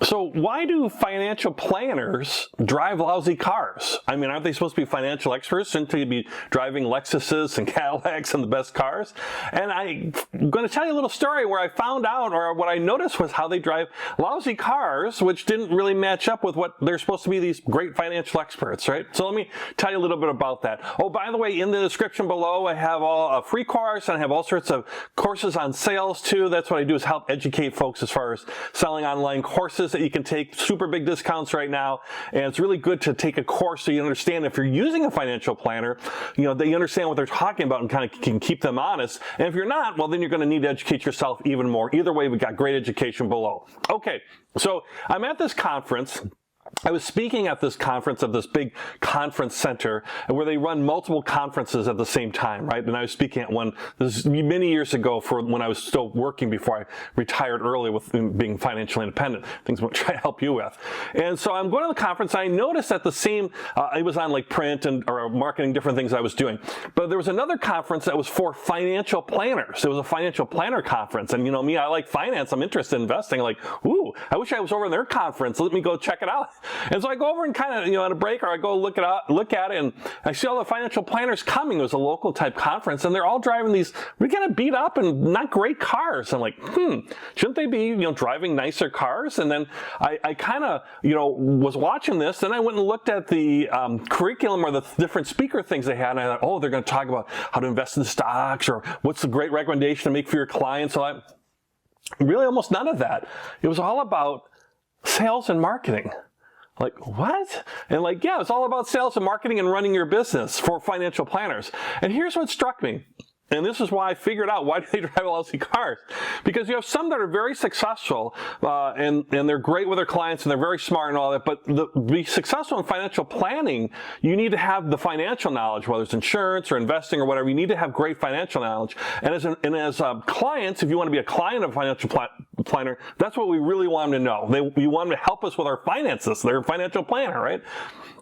So why do financial planners drive lousy cars? I mean, aren't they supposed to be financial experts? Shouldn't they be driving Lexuses and Cadillacs and the best cars? And I'm going to tell you a little story where I found out, or what I noticed was how they drive lousy cars, which didn't really match up with what they're supposed to be, these great financial experts, right? So let me tell you a little bit about that. Oh, by the way, in the description below, I have all a free course, and I have all sorts of courses on sales too. That's what I do, is help educate folks as far as selling online courses that you can take, super big discounts right now. And it's really good to take a course so you understand, if you're using a financial planner, you know, that you understand what they're talking about and kind of can keep them honest. And if you're not, well, then you're going to need to educate yourself even more. Either way, we've got great education below. Okay, so I'm at this conference. I was speaking at this conference at this big conference center where they run multiple conferences at the same time, right? And I was speaking at one, this is many years ago, for when I was still working before I retired early with being financially independent, things I'm trying to help you with. And so I'm going to the conference. I noticed that the same, it was on like print and or marketing, different things I was doing. But there was another conference that was for financial planners. It was a financial planner conference. And you know me, I like finance. I'm interested in investing. Like, ooh, I wish I was over in their conference. Let me go check it out. And so I go over and kind of, you know, on a break, or I go look at it, and I see all the financial planners coming. It was a local type conference, and they're all driving these really kind of beat up and not great cars. I'm like, shouldn't they be, you know, driving nicer cars? And then I kind of, you know, was watching this, and I went and looked at the curriculum or the different speaker things they had, and I thought, oh, they're going to talk about how to invest in stocks, or what's the great recommendation to make for your clients. So I really almost none of that. It was all about sales and marketing. Like, what? And like, yeah, it's all about sales and marketing and running your business for financial planners. And here's what struck me. And this is why I figured out why do they drive lousy cars. Because you have some that are very successful, and they're great with their clients, and they're very smart and all that. But to be successful in financial planning, you need to have the financial knowledge, whether it's insurance or investing or whatever. You need to have great financial knowledge. And as clients, if you want to be a client of a financial planner, that's what we really want them to know. We want them to help us with our finances. They're a financial planner, right?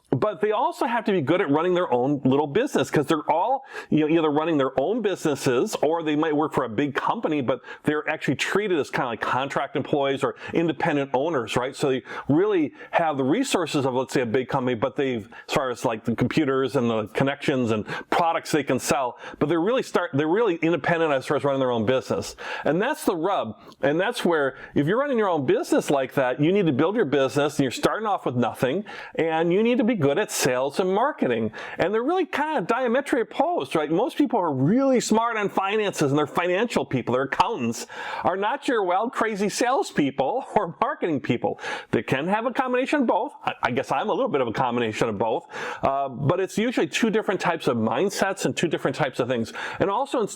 But they also have to be good at running their own little business, because they're all, you know, either running their own businesses, or they might work for a big company, but they're actually treated as kind of like contract employees or independent owners, right? So they really have the resources of, let's say, a big company, but they've, as far as like the computers and the connections and products they can sell, but they're really independent as far as running their own business. And that's the rub. And that's where, if you're running your own business like that, you need to build your business, and you're starting off with nothing, and you need to be good at sales and marketing. And they're really kind of diametrically opposed, right? Most people are really smart on finances, and they're financial people, they're accountants, are not your wild, crazy salespeople or marketing people. They can have a combination of both. I guess I'm a little bit of a combination of both. But it's usually two different types of mindsets and two different types of things. And also,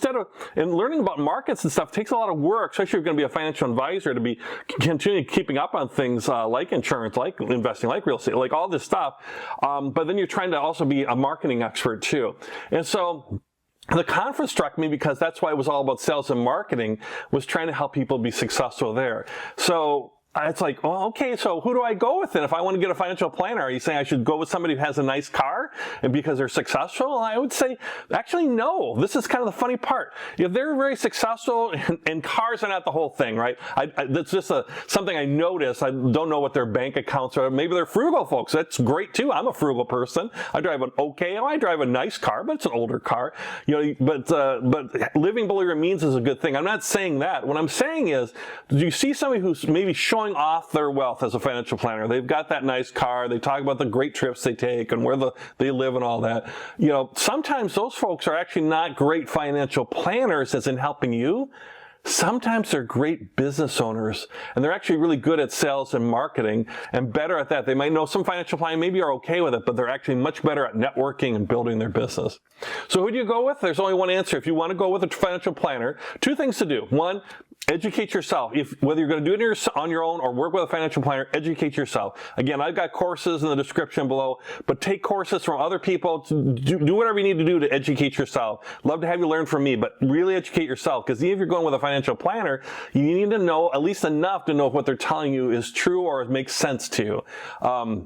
in learning about markets and stuff, takes a lot of work, especially if you're going to be a financial advisor, to be continuing keeping up on things like insurance, like investing, like real estate, like all this stuff. But then you're trying to also be a marketing expert too. And so the conference struck me because that's why it was all about sales and marketing, was trying to help people be successful there. So it's like, well, okay, so who do I go with then? If I want to get a financial planner, are you saying I should go with somebody who has a nice car and because they're successful? And I would say, actually, no. This is kind of the funny part. If they're very successful, and cars are not the whole thing, right? That's just something I noticed. I don't know what their bank accounts are. Maybe they're frugal folks. That's great too. I'm a frugal person. I drive I drive a nice car, but it's an older car. You know, but living below your means is a good thing. I'm not saying that. What I'm saying is, do you see somebody who's maybe showing off their wealth as a financial planner? They've got that nice car. They talk about the great trips they take and where they live and all that. You know, sometimes those folks are actually not great financial planners as in helping you. Sometimes they're great business owners, and they're actually really good at sales and marketing and better at that. They might know some financial planning, maybe are okay with it, but they're actually much better at networking and building their business. So who do you go with? There's only one answer. If you want to go with a financial planner, two things to do. One, educate yourself. Whether you're going to do it on your own or work with a financial planner, educate yourself. Again, I've got courses in the description below, but take courses from other people. Do whatever you need to do to educate yourself. Love to have you learn from me, but really educate yourself, because even if you're going with a financial planner, you need to know at least enough to know if what they're telling you is true or it makes sense to you.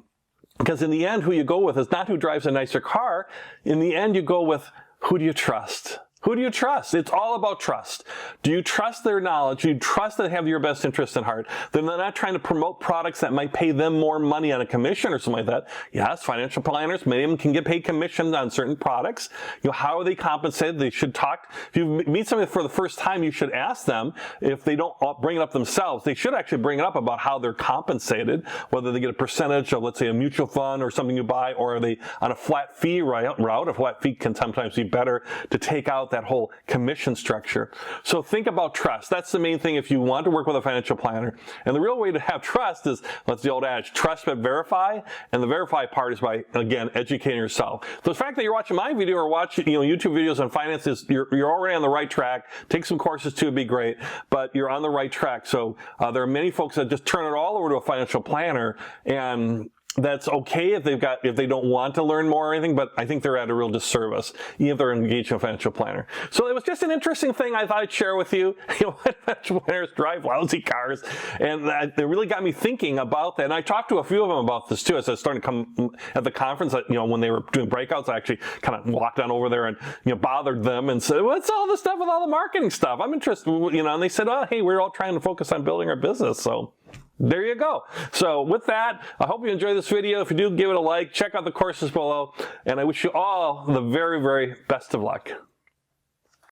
Because in the end, who you go with is not who drives a nicer car. In the end, you go with, who do you trust? Who do you trust? It's all about trust. Do you trust their knowledge? Do you trust that they have your best interest in heart? They're not trying to promote products that might pay them more money on a commission or something like that. Yes, financial planners, many of them can get paid commissions on certain products. How are they compensated? They should talk. If you meet somebody for the first time, you should ask them if they don't bring it up themselves. They should actually bring it up about how they're compensated, whether they get a percentage of, let's say, a mutual fund or something you buy, or are they on a flat fee route? A flat fee can sometimes be better to take out that whole commission structure. So think about trust. That's the main thing if you want to work with a financial planner. And the real way to have trust is, that's the old adage, trust but verify. And the verify part is by, again, educating yourself. So the fact that you're watching my video or watching YouTube videos on finances, you're already on the right track. Take some courses too, it'd be great, but you're on the right track. So there are many folks that just turn it all over to a financial planner, and that's okay if they don't want to learn more or anything, but I think they're at a real disservice, even if they're engaged in a financial planner. So it was just an interesting thing I thought I'd share with you. Financial planners drive lousy cars, and it really got me thinking about that. And I talked to a few of them about this too, as I was starting to come at the conference. When they were doing breakouts, I actually kind of walked on over there and bothered them and said, "What's all this stuff with all the marketing stuff? I'm interested." And they said, "Oh, hey, we're all trying to focus on building our business." So there you go. So with that, I hope you enjoyed this video. If you do, give it a like, check out the courses below, and I wish you all the very, very best of luck.